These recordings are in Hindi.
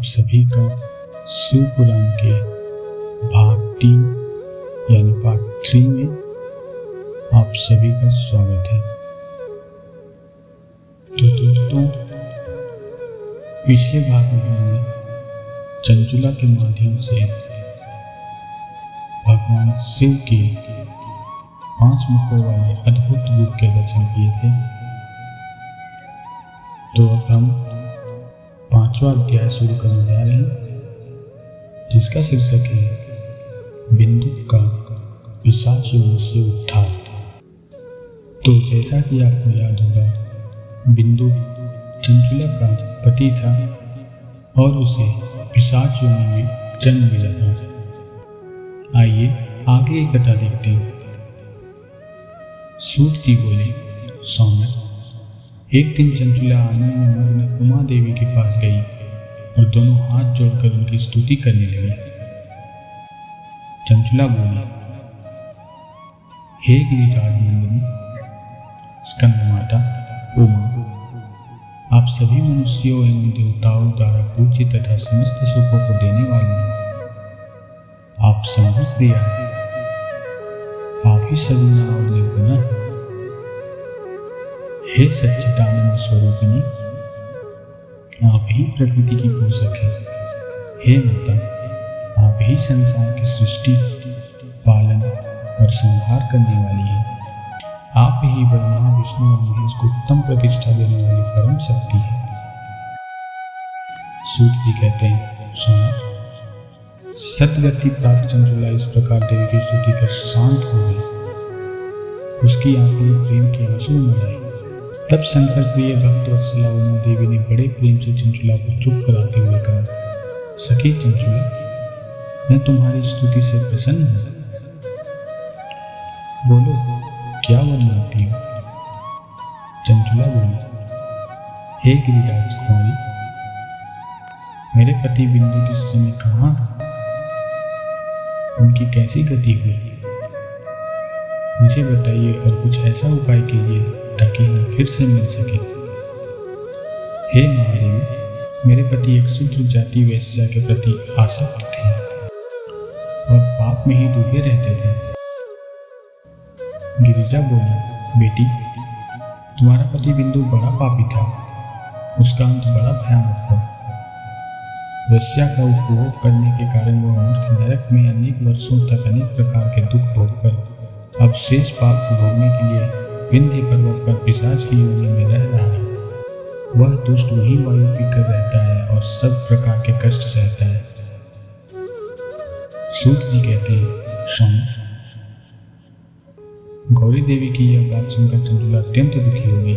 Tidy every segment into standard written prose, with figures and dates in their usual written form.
सभी का शिव पुराण के भाग 3 यानी पार्ट 3 में आप सभी का स्वागत है। तो दोस्तों, पिछले भाग में हमने चंचुला के माध्यम से भगवान शिव के 5 मुखों वाले अद्भुत रूप के दर्शन किए थे। तो अब हम 5वां अध्याय शुरू करने जा रहे हैं, जिसका शीर्षक है बिंदु का पिशाच योनि से उद्धार। तो जैसा कि आपको याद होगा, बिंदु चंचुला का पति था और उसे पिशाच योनि में जन्म मिला था। आइए आगे की कथा देखते हैं। सूत जी बोले, सौम्य, एक दिन चंचुला आनंद में मग्न उमा देवी के पास गई और दोनों हाथ जोड़कर उनकी स्तुति करने लगी। चंचुला बोली, हे गिरिराज नंदिनी, स्कंद माता उमा, आप सभी मनुष्यों एवं देवताओं द्वारा पूज्य तथा समस्त सुखों को देने वाली हैं। आप संभव प्रिया हैं, आप ही सगुणा और निर्गुणा हैं। हे सच्चिदानंद स्वरूपिणी, आप ही प्रकृति की पोषक हैं। हे माता, आप ही संसार की सृष्टि, पालन और संहार करने वाली हैं। आप ही ब्रह्मा, विष्णु और महेश को उत्तम प्रतिष्ठा देने वाली परम शक्ति है। सूत जी कहते हैं, सुनो, सतगति प्राप्त चंचुला इस प्रकार देवी की स्तुति कर शांत हो गई। उसकी आंखों में प्रेम के आंसू उमड़ आए। तब शंकर प्रिय भक्त वत्सला उमा देवी ने बड़े प्रेम से चंचुला को चुप कराते हुए कहा, सखी चंचुला, मैं तुम्हारी स्तुति से प्रसन्न हूँ। बोलो, क्या वर मांगती हो? चंचुला बोली, हे गिरिराज कुमारी, मेरे पति बिंदु किस समय कहाँ, उनकी कैसी गति हुई, मुझे बताइए और कुछ ऐसा उपाय कीजिए ताकि हम फिर से मिल सके। हे महादेवी, मेरे पति एक शूद्र जाति वैश्या के प्रति आसक्त थे और पाप में ही डूबे रहते थे। गिरिजा बोली, बेटी, तुम्हारा पति बिंदु बड़ा पापी था, उसका अंत बड़ा भयानक हुआ। वैश्या का उपभोग करने के कारण वह मूर्ख नरक में अनेक वर्षों तक अनेक प्रकार के दुख भोगकर अब शेष पाप को भोगने के लिए विंध्य पर्वत पर पिशाच की योनि में रह रहा है। वह दुष्ट वही वायु पीकर रहता है और सब प्रकार के कष्ट सहता है। सूत जी कहते हैं, सौम्य, गौरी देवी की यह बात सुनकर चंचुला अत्यंत दुखी हो गई।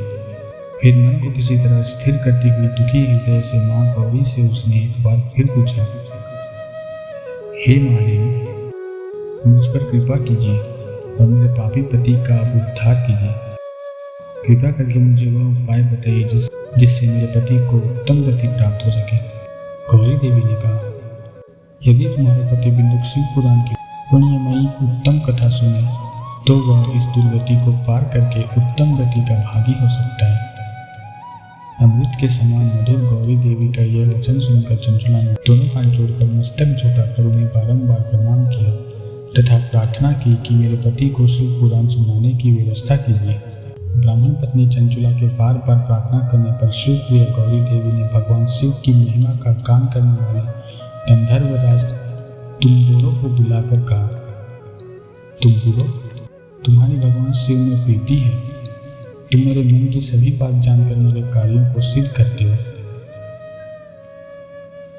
फिर मन को किसी तरह स्थिर करते हुए दुखी हृदय से मां गौरी से उसने एक बार फिर पूछा, हे महादेवी, मुझ पर कृपा कीजिए और मेरे पापी पति का आप उद्धार कीजिए। कृपा करके मुझे वह उपाय बताइए जिससे मेरे पति को उत्तम गति प्राप्त हो सके। गौरी देवी ने कहा, यदि तुम्हारे पति बिंदु शिव पुराण की पुण्यमयी उत्तम कथा सुने तो वह इस दुर्गति को पार करके उत्तम गति का भागी हो सकता है। अमृत के समान मधुर गौरी देवी का यह वचन सुनकर चंचुला ने दोनों हाथ जोड़कर मस्तक झुकाकर उन्हें बारंबार प्रणाम किया तथा प्रार्थना की कि मेरे पति को शिव पुराण सुनाने की व्यवस्था कीजिए। ब्राह्मण पत्नी चंचुला के बार बार प्रार्थना करने पर शिव प्रिय गौरी देवी ने भगवान शिव की महिमा का गान करने वाले गंधर्वराज तुम्बुरो को बुलाकर कहा, तुम्बुरो, तुम्हारी भगवान शिव में प्रीति है। तुम मेरे मन की सभी बात जानकर मेरे कार्यों को सिद्ध करते हो।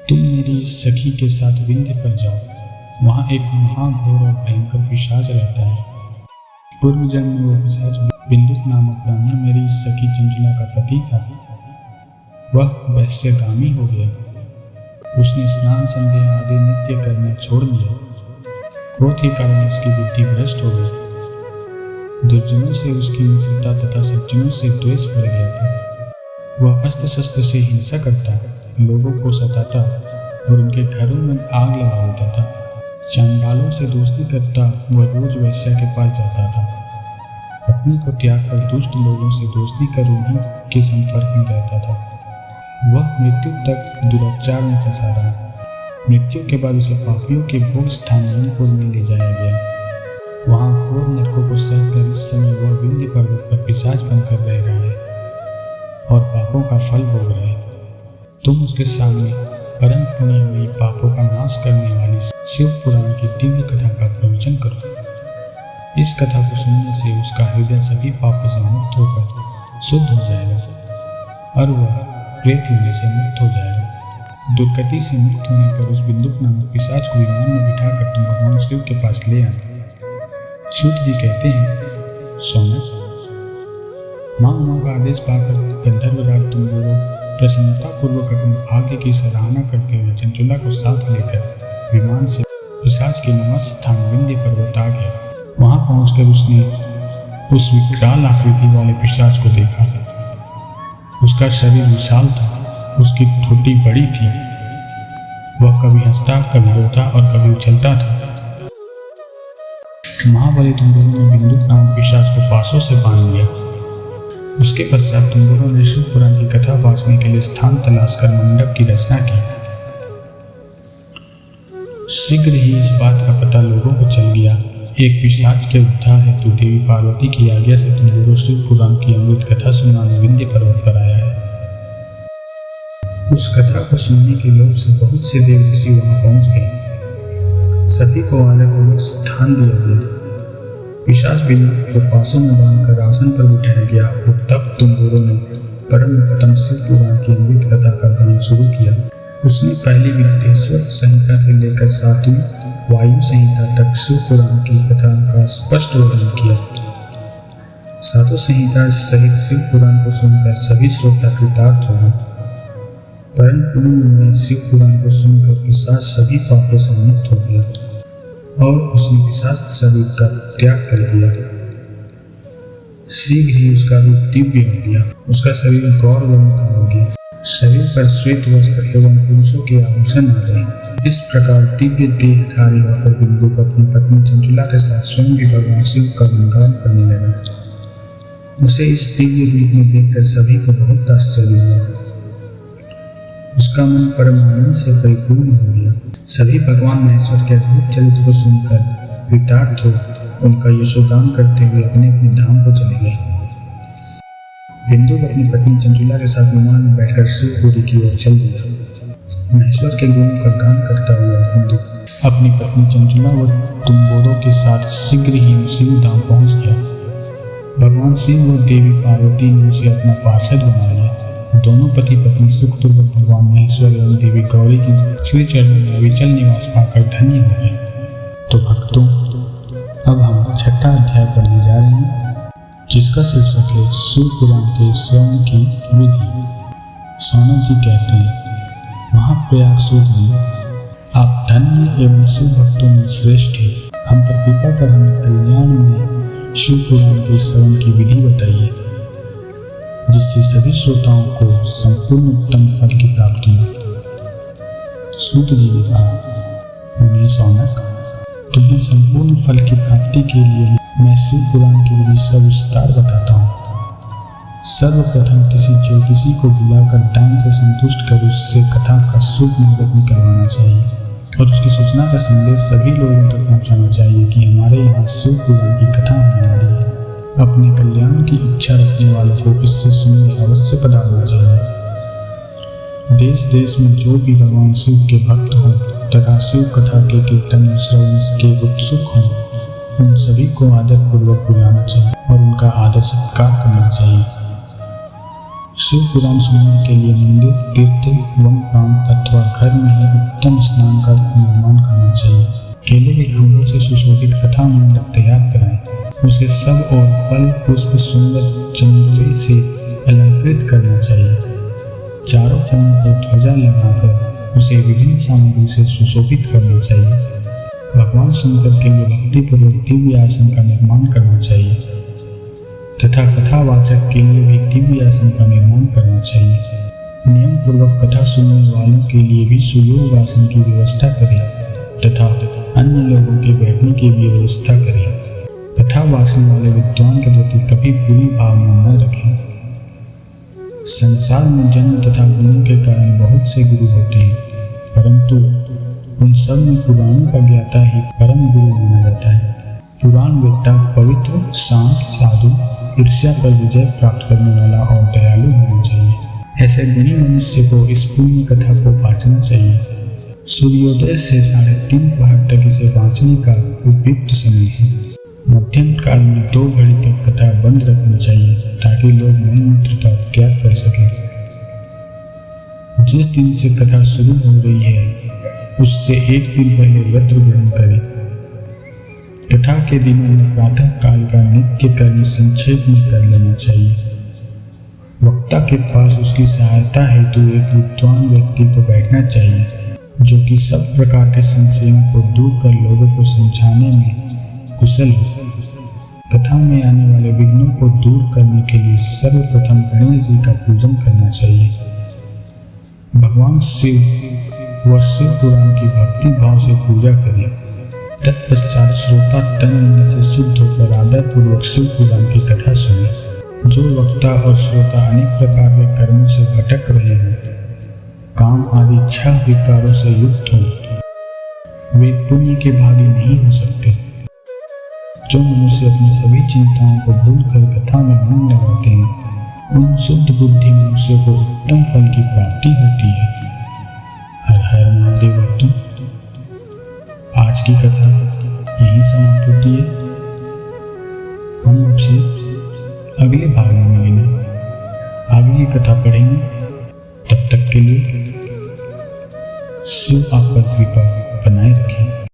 तुम मेरी इस सखी के साथ विंध्य पर जाओ, वहाँ एक महाघोर और भयंकर पिशाच रहता है। पूर्व जन्म में वो पिशाच बिंदुक नामक ब्राह्मण मेरी इस सखी चंचुला का पति था। वह वैश्यगामी हो गया। उसने स्नान संध्या आदि नित्य करना छोड़ दिया। क्रोध के कारण उसकी बुद्धि भ्रष्ट हो गई। दुर्जनों से उसकी मित्रता तथा सज्जनों से द्वेष बढ़ गया था। वह अस्त्र शस्त्र से हिंसा करता, लोगों को सताता और उनके घरों में आग लगा देता था। चांडालों से दोस्ती करता, वह रोज वैश्या के पास जाता था। पत्नी को त्याग कर दुष्ट लोगों से दोस्ती कर उन्हीं के संपर्क में रहता था। वह मृत्यु तक दुराचार में फंसा रहा। मृत्यु के बाद उसे पापियों के भोग स्थान यमपुर में ले जाया गया। वहाँ घोर नरकों को सहकर इस समय वह विंध्य पर्वत पर पिशाच बनकर रह रहा है और पापों का फल भोग रहा है। तुम उसके सामने परम पुण्यमयी पापों का नाश करने वाली शिव पुराण की दिव्य कथा का प्रवचन करो। इस कथा को सुनने से उसका हृदय सभी पापों से मुक्त होकर शुद्ध हो जाएगा और वह प्रेत होने से मुक्त हो जाएगा। दुर्गति से मुक्त होने पर उस बिंदुक नामक पिशाच को विमान में बिठाकर तुम भगवान शिव के पास ले आना। सूत जी कहते हैं, सौनक, माँ उमा का आदेश पाकर गंधर्वराज तुम्बोरो प्रसन्नतापूर्वक अपने भाग्य की सराहना करते हुए चंचुला को साथ लेकर विमान से पिशाच के निवास स्थान विंध्य पर्वत आ गया। वहां पहुंचकर उसने उस विकराल आकृति वाले पिशाच को देखा। उसका शरीर विशाल था, उसकी ठोड़ी बड़ी थी। वह कभी हंसता, कभी रोता और कभी उछलता था। महाबली तुम्बोरो ने बिंदुक नामक पिशाच को पासों से बांध लिया। उसके पश्चात तुम्बोरो ने शिव पुराण की कथा बांटने के लिए स्थान तलाशकर मंडप की रचना की। शीघ्र ही इस बात का पता लोगों को चल गया। एक पिशाच के उद्धार हेतु देवी पार्वती की आज्ञा से तुम्बोरो शिव पुराण की अमृत कथा सुनाने विंध्य पर्वत पर आया है। उस कथा को सुनने के लोभ से बहुत से देव ऋषि वहां पहुंच गए। सभी को आदरपूर्वक स्थान दिया गया। पिशाच बिंदु को पासों में बांधकर आसन पर बिठाया गया और तब तुम्बोरो ने परम उत्तम शिव पुराण की अमृत कथा का गान शुरू किया। उसने पहली वित्तेश्वर संहिता से लेकर 7वीं वायु संहिता तक शिव पुराण की कथा का स्पष्ट वर्णन किया। सातों संहिता सहित शिव पुराण को सुनकर सभी श्रोता कृतार्थ हो गए। परम पुण्य में शिव पुराण को सुनकर पिशाच सभी पापों से मुक्त हो गया और उसने पिशाच शरीर का त्याग कर दिया। शीघ्र ही उसका रूप दिव्य हो गया। उसका शरीर गौर वर्ण का हो गया। शरीर पर श्वेत वस्त्र एवं पुरुषों के आभूषण आ गए। इस प्रकार दिव्य देहधारी होकर बिंदुक अपनी पत्नी चंचुला के साथ स्वयं भी भगवान शिव का गुणगान करने लगा। उसे इस दिव्य रूप में देखकर सभी को बहुत आश्चर्य हुआ। उसका मन परम आनंद से परिपूर्ण हो गया। सभी भगवान महेश्वर के अद्भुत चरित्र को सुनकर कृतार्थ हो उनका यशोगान करते हुए अपने अपने धाम को चले गए। बिंदुक अपनी पत्नी चंचुला के साथ विमान में बैठकर शिवपुरी की ओर चल दिया। महेश्वर के गुणों का गान करता हुआ बिंदुक अपनी पत्नी चंचुला व तुम्बोरो के साथ शीघ्र ही शिव धाम पहुंच गया। भगवान शिव व देवी पार्वती ने उसे अपना पार्षद बना लिया। दोनों पति पत्नी सुखपूर्वक भगवान महेश्वर एवं देवी गौरी की श्री चरणों में अविचल निवास पाकर धन्य हो गए। तो भक्तों, अब हम छठा अध्याय पढ़ने जा रहे हैं, जिसका शीर्षक है शिव पुराण के श्रवण की विधि। सौनक जी कहते हैं, महाप्रयाग सूत जी, आप धन्य एवं शिव भक्तों में श्रेष्ठ हैं। हम पर कृपा कर हमें कल्याण में शिव पुराण के श्रवण की विधि बताइए, जिससे सभी श्रोताओं को संपूर्ण उत्तम फल की प्राप्ति हो। सूत जी ने कहा, मुनि सौनक, तुम्हें संपूर्ण फल की प्राप्ति के लिए मैं शिव पुराण की विधि सविस्तार बताता हूँ। सर्वप्रथम किसी ज्योतिषी को बुलाकर दान से संतुष्ट कर उससे कथा का शुभ मुहूर्त निकलवाना चाहिए और उसकी सूचना का संदेश सभी लोगों तक पहुँचाना चाहिए कि हमारे यहाँ शिव पुराण की कथा होने वाली है। अपने कल्याण की इच्छा रखने वालों को इससे सुनने अवश्य पधारना चाहिए। देश देश में जो भी भगवान शिव के भक्त हों तथा शिव कथा के कीर्तन श्रवण के उत्सुक हों, उन सभी को आदर पूर्वक बुलाना चाहिए और उनका आदर सत्कार करना चाहिए। शिव पुराण सुनने के लिए मंदिर, तीर्थ, वन प्रांत अथवा घर में ही उत्तम स्नान का निर्माण करना चाहिए। केले के खंभों से सुशोभित कथा मंडप तैयार कराएं। उसे सब और फल पुष्प सुंदर चंदन से अलंकृत करना चाहिए। चारों कोनों पर ध्वजा लगाकर उसे विभिन्न सामग्री से सुशोभित करना चाहिए। भगवान शंकर के लिए भक्तिपूर्वक दिव्य आसन का निर्माण करना चाहिए तथा कथावाचक के लिए भी दिव्य आसन का निर्माण करना चाहिए। नियम पूर्वक कथा सुनने वालों के लिए भी सुयोग आसन की व्यवस्था करें तथा अन्य लोगों के बैठने की भी व्यवस्था करें। कथा वाचने वाले विद्वान के प्रति कभी बुरी भावना न रखें। संसार में जन्म तथा गुणों के कारण बहुत से गुरु होते हैं, परंतु उन सब में पुराणों का ज्ञाता ही परम गुरु माना जाता है। पुराण वेत्ता पवित्र, शांत, साधु, ईर्ष्या पर विजय प्राप्त करने वाला और दयालु होना चाहिए। ऐसे गुणी मनुष्य को इस पुण्य कथा को वांचना चाहिए। सूर्योदय से 3:30 पहर तक इसे वांचने का उपयुक्त समय है। मध्यम काल में 2 घड़ी तक कथा बंद रखनी चाहिए ताकि लोग मल मूत्र का त्याग कर सकें। जिस दिन से कथा शुरू हो रही है उससे 1 दिन पहले व्रत ग्रहण करें। कथा के दिनों में प्रातः काल का नित्य कर्म संक्षेप में कर लेना चाहिए। वक्ता के पास उसकी सहायता हेतु एक विद्वान व्यक्ति को बैठना चाहिए जो कि सब प्रकार के संशयों को दूर कर लोगों को समझाने में कुशल हो। कथा में आने वाले विघ्नों को दूर करने के लिए सर्वप्रथम गणेश जी का पूजन करना चाहिए। भगवान शिव व शिव पुराण की भक्ति भाव से पूजा करें। तत्पश्चात श्रोता तन मन से शुद्ध होकर आदर पूर्वक शिव पुराण की कथा सुने। जो वक्ता और श्रोता अनेक प्रकार के कर्मों से भटक रहे हैं, काम आदि 6 विकारों से युक्त हो, वे पुण्य के भागी नहीं हो सकते। जो मनुष्य अपनी सभी चिंताओं को भूलकर कथा में मन लगाते हैं, उन शुद्ध बुद्धि मनुष्य को उत्तम फल की प्राप्ति होती है। हर हर महादेव भक्तों, आज की कथा यहीं समाप्त होती है। हम आपसे अगले भाग में मिलेंगे, आगे की कथा पढ़ेंगे। तब तक के लिए शिव आप पर कृपा बनाए रखें।